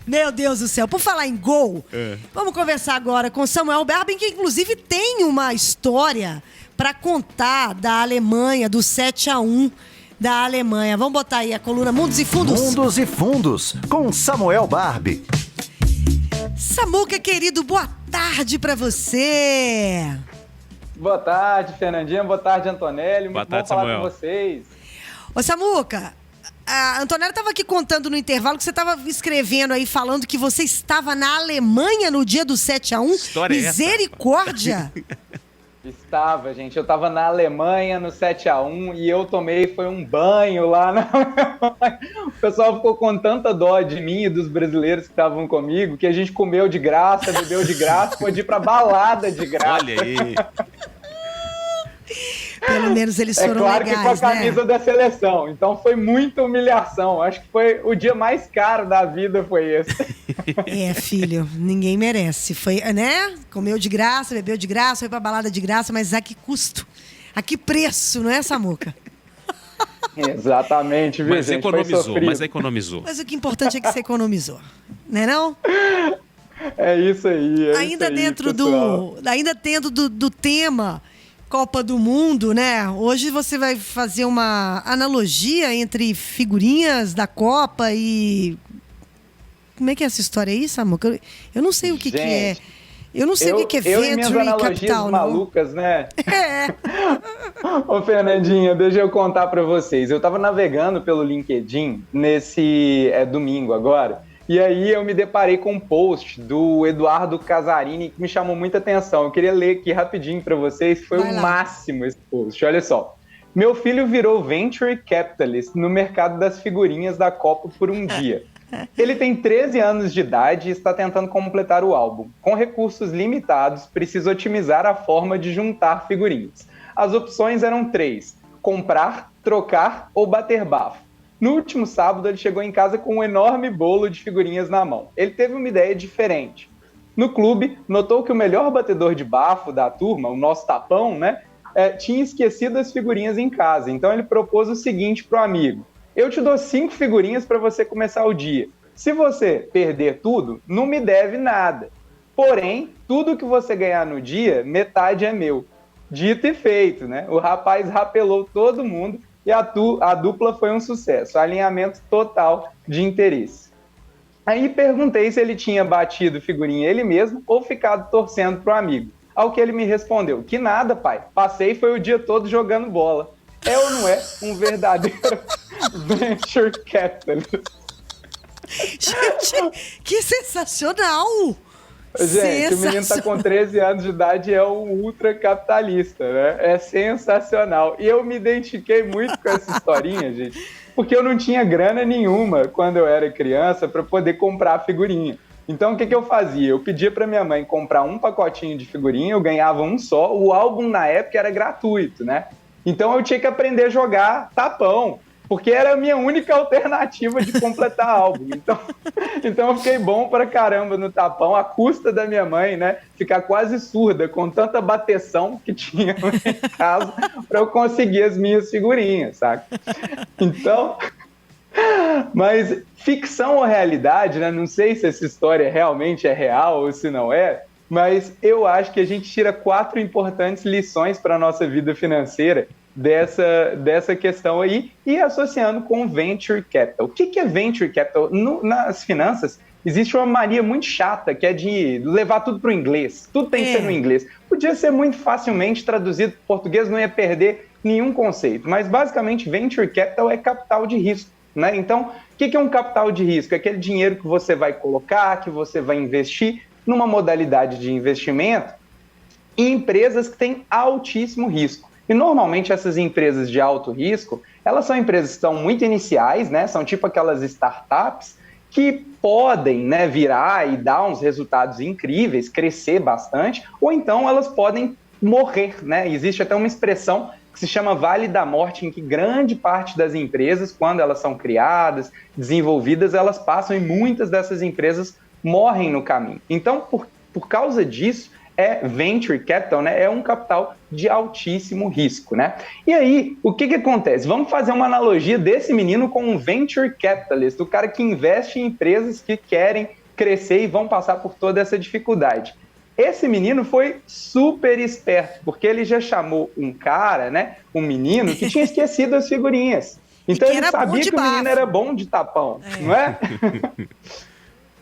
Meu Deus do céu. Por falar em gol, vamos conversar agora com Samuel Barbin, que inclusive tem uma história para contar da Alemanha, do 7-1 da Alemanha. Vamos botar aí a coluna Mundos e Fundos. Mundos e Fundos, com Samuel Barbin. Samuca, querido, boa tarde para você. Boa tarde, Fernandinha. Boa tarde, Antonelli. Muito bom falar com vocês. Ô, Samuca, a Antonella estava aqui contando no intervalo que você estava escrevendo aí, falando que você estava na Alemanha no dia do 7-1. História Misericórdia! Estava, gente. Eu estava na Alemanha no 7-1 e eu foi um banho lá na Alemanha. O pessoal ficou com tanta dó de mim e dos brasileiros que estavam comigo que a gente comeu de graça, bebeu de graça, pôde ir pra balada de graça. Olha aí. Pelo menos eles foram legais, legais, que com a camisa da seleção. Então foi muita humilhação. Acho que foi o dia mais caro da vida, foi esse. Filho, ninguém merece. Foi, né? Comeu de graça, bebeu de graça, foi pra balada de graça, mas a que custo? A que preço, não é, Samuca? Exatamente, viu, mas gente? Economizou. Mas o que é importante é que você economizou, né não? É isso aí. Ainda dentro do tema Copa do Mundo, né? Hoje você vai fazer uma analogia entre figurinhas da Copa e... Como é que é essa história aí, Samuca? Eu não sei o que é. Eu não sei o que é Venture Capital, malucas, né? Ô, Fernandinha, deixa eu contar pra vocês. Eu tava navegando pelo LinkedIn nesse domingo agora, e aí eu me deparei com um post do Eduardo Casarini que me chamou muita atenção. Eu queria ler aqui rapidinho pra vocês, foi o máximo esse post. Olha só. Meu filho virou Venture Capitalist no mercado das figurinhas da Copa por um dia. Ele tem 13 anos de idade e está tentando completar o álbum. Com recursos limitados, precisa otimizar a forma de juntar figurinhas. As opções eram 3: comprar, trocar ou bater bafo. No último sábado, ele chegou em casa com um enorme bolo de figurinhas na mão. Ele teve uma ideia diferente. No clube, notou que o melhor batedor de bafo da turma, o nosso tapão, né, tinha esquecido as figurinhas em casa. Então ele propôs o seguinte para o amigo: eu te dou 5 figurinhas para você começar o dia. Se você perder tudo, não me deve nada. Porém, tudo que você ganhar no dia, metade é meu. Dito e feito, né? O rapaz rapelou todo mundo e a dupla foi um sucesso. Alinhamento total de interesse. Aí perguntei se ele tinha batido figurinha ele mesmo ou ficado torcendo pro amigo. Ao que ele me respondeu: que nada, pai. Passei foi o dia todo jogando bola. É ou não é um verdadeiro Venture Capitalist? Gente, que sensacional! Gente, o menino tá com 13 anos de idade e é um ultracapitalista, né? É sensacional. E eu me identifiquei muito com essa historinha, gente, porque eu não tinha grana nenhuma quando eu era criança para poder comprar figurinha. Então, o que eu fazia? Eu pedia para minha mãe comprar um pacotinho de figurinha, eu ganhava um só. O álbum, na época, era gratuito, né? Então, eu tinha que aprender a jogar tapão, porque era a minha única alternativa de completar álbum. Então eu fiquei bom pra caramba no tapão, à custa da minha mãe, né? Ficar quase surda com tanta bateção que tinha em casa pra eu conseguir as minhas figurinhas, saca? Então, mas ficção ou realidade, né? Não sei se essa história realmente é real ou se não é, mas eu acho que a gente tira 4 importantes lições para a nossa vida financeira dessa questão aí, e associando com Venture Capital. O que é Venture Capital? Nas finanças, existe uma mania muito chata, que é de levar tudo para o inglês. Tudo tem que ser no inglês. Podia ser muito facilmente traduzido para o português, não ia perder nenhum conceito. Mas, basicamente, Venture Capital é capital de risco, né? Então, o que é um capital de risco? É aquele dinheiro que você vai colocar, que você vai investir numa modalidade de investimento em empresas que têm altíssimo risco. E normalmente essas empresas de alto risco, elas são empresas que estão muito iniciais, né? São tipo aquelas startups que podem, né, virar e dar uns resultados incríveis, crescer bastante, ou então elas podem morrer, né? Existe até uma expressão que se chama Vale da Morte, em que grande parte das empresas, quando elas são criadas, desenvolvidas, elas passam e muitas dessas empresas morrem no caminho. Então, por causa disso, é venture capital, né? É um capital de altíssimo risco, né? E aí, o que acontece? Vamos fazer uma analogia desse menino com um venture capitalist, o cara que investe em empresas que querem crescer e vão passar por toda essa dificuldade. Esse menino foi super esperto, porque ele já chamou um cara, né? Um menino que tinha esquecido as figurinhas. Então ele sabia que o menino era bom de tapão, não é?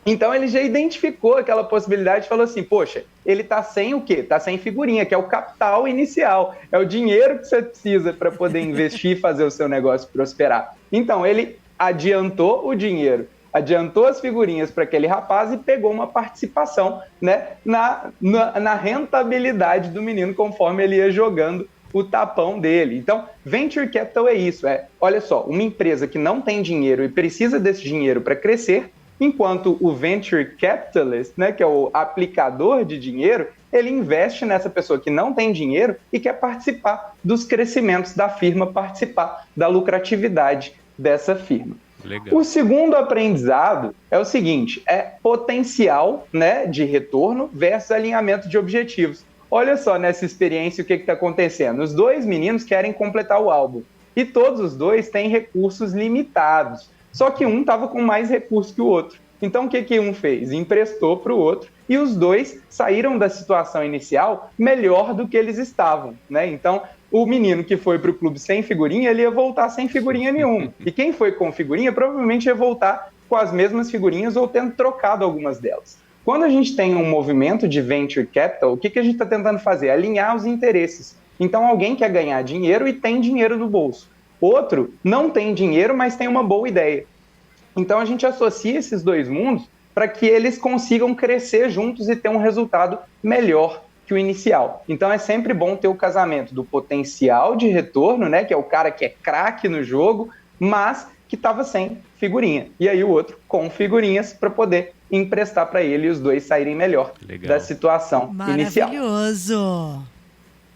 Então ele já identificou aquela possibilidade e falou assim, poxa, ele está sem o quê? Está sem figurinha, que é o capital inicial, é o dinheiro que você precisa para poder investir e fazer o seu negócio prosperar. Então ele adiantou o dinheiro, adiantou as figurinhas para aquele rapaz e pegou uma participação, né, na rentabilidade do menino conforme ele ia jogando o tapão dele. Então, venture capital é isso, olha só, uma empresa que não tem dinheiro e precisa desse dinheiro para crescer, enquanto o venture capitalist, né, que é o aplicador de dinheiro, ele investe nessa pessoa que não tem dinheiro e quer participar dos crescimentos da firma, participar da lucratividade dessa firma. Legal. O segundo aprendizado é o seguinte, é potencial, né, de retorno versus alinhamento de objetivos. Olha só nessa experiência o que está acontecendo. Os dois meninos querem completar o álbum e todos os dois têm recursos limitados. Só que um estava com mais recursos que o outro. Então, o que um fez? Emprestou para o outro e os dois saíram da situação inicial melhor do que eles estavam, né? Então, o menino que foi para o clube sem figurinha, ele ia voltar sem figurinha nenhuma. E quem foi com figurinha, provavelmente ia voltar com as mesmas figurinhas ou tendo trocado algumas delas. Quando a gente tem um movimento de venture capital, o que a gente está tentando fazer? Alinhar os interesses. Então, alguém quer ganhar dinheiro e tem dinheiro no bolso. Outro não tem dinheiro, mas tem uma boa ideia. Então, a gente associa esses dois mundos para que eles consigam crescer juntos e ter um resultado melhor que o inicial. Então, é sempre bom ter o casamento do potencial de retorno, né, que é o cara que é craque no jogo, mas que estava sem figurinha. E aí o outro com figurinhas para poder emprestar para ele e os dois saírem melhor da situação inicial. Maravilhoso!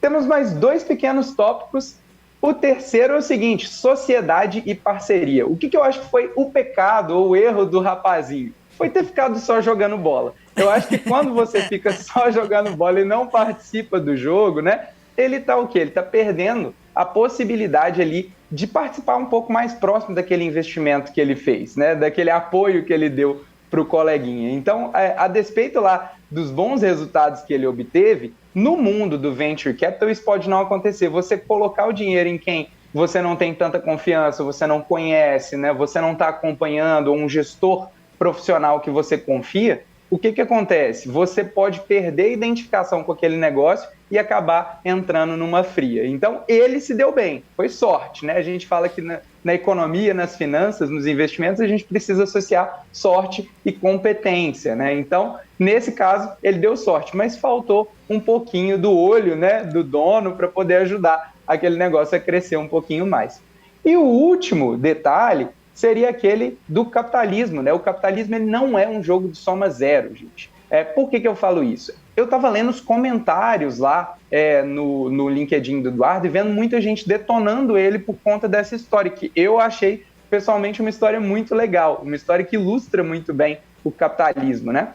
Temos mais dois pequenos tópicos. O terceiro é o seguinte, sociedade e parceria. O que eu acho que foi o pecado ou o erro do rapazinho? Foi ter ficado só jogando bola. Eu acho que quando você fica só jogando bola e não participa do jogo, né? Ele tá o quê? Ele tá perdendo a possibilidade ali de participar um pouco mais próximo daquele investimento que ele fez, né? Daquele apoio que ele deu para o coleguinha. Então, a despeito lá dos bons resultados que ele obteve, no mundo do venture capital isso pode não acontecer. Você colocar o dinheiro em quem você não tem tanta confiança, você não conhece, né? Você não está acompanhando, ou um gestor profissional que você confia, o que acontece? Você pode perder a identificação com aquele negócio e acabar entrando numa fria. Então, ele se deu bem, foi sorte, né? A gente fala que na economia, nas finanças, nos investimentos, a gente precisa associar sorte e competência, né? Então, nesse caso, ele deu sorte, mas faltou um pouquinho do olho, né, do dono para poder ajudar aquele negócio a crescer um pouquinho mais. E o último detalhe seria aquele do capitalismo, né? O capitalismo ele não é um jogo de soma zero, gente. Por que eu falo isso? Eu estava lendo os comentários lá no LinkedIn do Eduardo e vendo muita gente detonando ele por conta dessa história, que eu achei, pessoalmente, uma história muito legal, uma história que ilustra muito bem o capitalismo, né?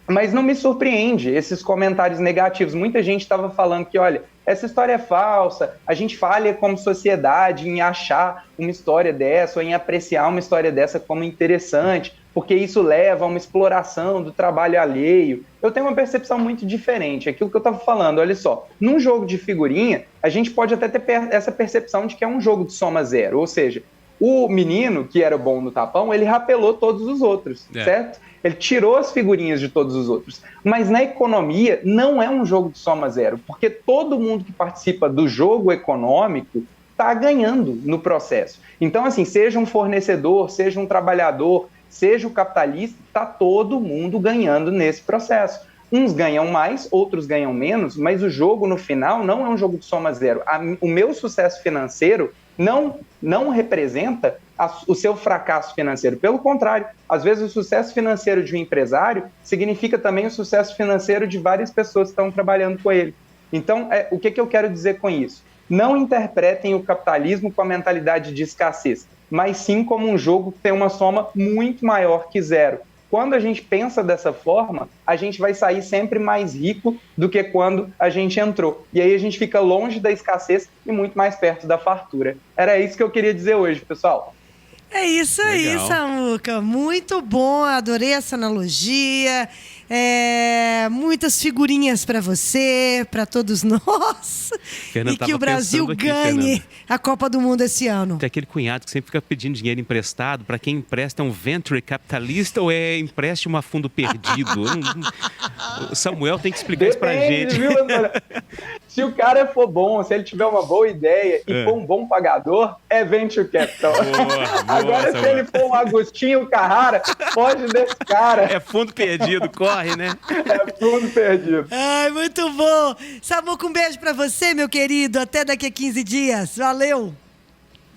Mas não me surpreende esses comentários negativos. Muita gente estava falando que, olha, essa história é falsa, a gente falha como sociedade em achar uma história dessa ou em apreciar uma história dessa como interessante, porque isso leva a uma exploração do trabalho alheio. Eu tenho uma percepção muito diferente, aquilo que eu estava falando, olha só, num jogo de figurinha, a gente pode até ter essa percepção de que é um jogo de soma zero, ou seja, o menino que era bom no tapão, ele rapelou todos os outros, certo? Ele tirou as figurinhas de todos os outros. Mas na economia não é um jogo de soma zero, porque todo mundo que participa do jogo econômico está ganhando no processo. Então, assim, seja um fornecedor, seja um trabalhador, seja o capitalista, está todo mundo ganhando nesse processo. Uns ganham mais, outros ganham menos, mas o jogo, no final, não é um jogo de soma zero. O meu sucesso financeiro não representa o seu fracasso financeiro. Pelo contrário, às vezes o sucesso financeiro de um empresário significa também o sucesso financeiro de várias pessoas que estão trabalhando com ele. Então, o que eu quero dizer com isso? Não interpretem o capitalismo com a mentalidade de escassez, mas sim como um jogo que tem uma soma muito maior que zero. quando a gente pensa dessa forma, a gente vai sair sempre mais rico do que quando a gente entrou. E aí a gente fica longe da escassez e muito mais perto da fartura. Era isso que eu queria dizer hoje, pessoal. É isso aí, Samuca. Muito bom, adorei essa analogia. Muitas figurinhas para você, para todos nós. Fernanda, e que o Brasil ganhe a Copa do Mundo esse ano. Tem aquele cunhado que sempre fica pedindo dinheiro emprestado. Para quem empresta, é um venture capitalista ou é empréstimo a fundo perdido? O Samuel tem que explicar isso pra gente. Viu, se o cara for bom, se ele tiver uma boa ideia e for um bom pagador, é venture capital. Agora, se ele for um Agostinho Carrara, foge desse cara. É fundo perdido, corre, né? É fundo perdido. Ai, muito bom. Samuca, um beijo pra você, meu querido. Até daqui a 15 dias. Valeu.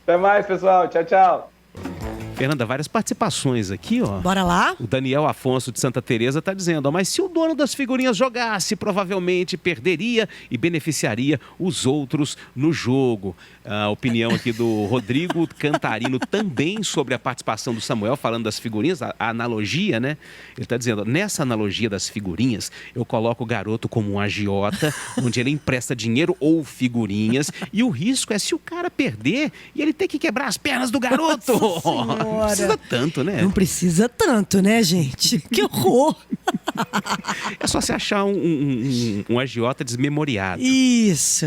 Até mais, pessoal. Tchau, tchau. Fernanda, várias participações aqui, ó. Bora lá? O Daniel Afonso de Santa Teresa está dizendo, ó, mas se o dono das figurinhas jogasse, provavelmente perderia e beneficiaria os outros no jogo. A opinião aqui do Rodrigo Cantarino também sobre a participação do Samuel, falando das figurinhas, a analogia, né? Ele está dizendo, nessa analogia das figurinhas, eu coloco o garoto como um agiota, onde ele empresta dinheiro ou figurinhas, e o risco é se o cara perder e ele ter que quebrar as pernas do garoto. Não precisa tanto, né? Não precisa tanto, né, gente? Que horror! É só você achar um agiota desmemoriado. Isso.